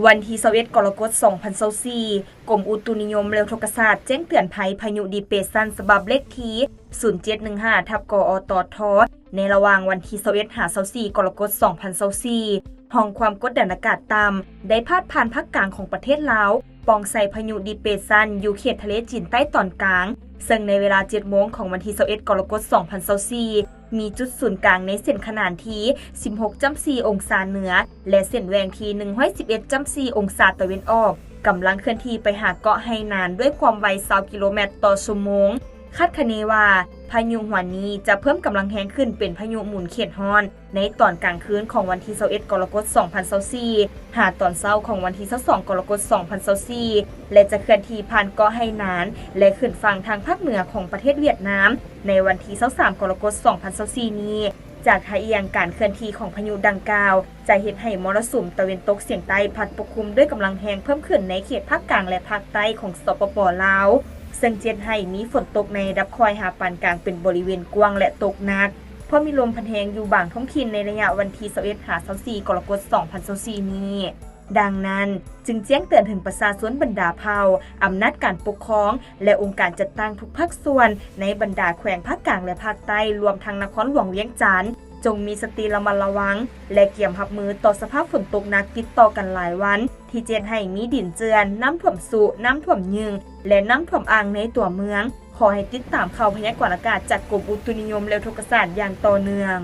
วันที่21กรกฎาคม2024กรมอุตุนิยมและวิทยาศาสตร์แจ้งเตือนภัยพายุดีเปรสชันฉบับเลขที่0715/กอตทในระหว่างวันที่21-24กรกฎาคม2024ห้องความกดดันอากาศต่ำได้พาดผ่านภาคกลางของประเทศลาวปองใส่พายุดีเปรสชันอยู่เขตทะเลจีนใต้ตอนกลางซึ่งในเวลา 7 โมงของวันที่21กรกฎาคม2024มีจุดศูนย์กลางในเส้นขนานที่ 16.4 องศาเหนือและเส้นแหว่งที่ 111.4 องศาตะวันออกกำลังเคลื่อนที่ไปหาเกาะไหหนานด้วยความไว20 กิโลเมตรต่อชั่วโมงคาดคะเนว่าพายุหัวนี้จะเพิ่มกำลังแรงขึ้นเป็นพายุหมุนเขตฮ้อนในตอนกลางคืนของวันที่21กรกฎาคม2024หาตอนเช้าของวันที่22กรกฎาคม2024และจะเคลื่อนที่ผ่านเกาะไหหนานและขึ้นฝั่งทางภาคเหนือของประเทศเวียดนามในวันที่23กรกฎาคม2024นี้จากทะเอียงการเคลื่อนที่ของพายุดังกล่าวจะเฮ็ดให้มรสุมตะวันตกเฉียงใต้พัดปกคลุมด้วยกำลังแรงเพิ่มขึ้นในเขตภาคกลางและภาคใต้ของสปป.ลาวซึ่งเจ็ดให้มีฝนตกในระดับคอยหาปานกลางเป็นบริเวณกว้างและตกหนักเพราะมีลมพัดแรงอยู่บางท้องถิ่นในระยะวันที่21-24กรกฎาคม2024นี้ดังนั้นจึงแจ้งเตือนถึงประชาชนบรรดาเผ่าอำนาจการปกครองและองค์การจัดตั้งทุกภาคส่วนในบรรดาแขวงภาคกลางและภาคใต้รวมทั้งนครหลวงเวียงจันทน์จงมีสติระมัดระวังและเตรียมรับมือต่อสภาพฝนตกหนักติดต่อกันหลายวันที่เจ็ดให้มีดินเจือนน้ำท่วมสุน้ำท่วมยึงและน้ำท่วมอ่างในตัวเมืองขอให้ติดตามข่าวพยากรณ์อากาศจากกรมอุตุนิยมและวิทยาศาสตร์อย่างต่อเนื่อง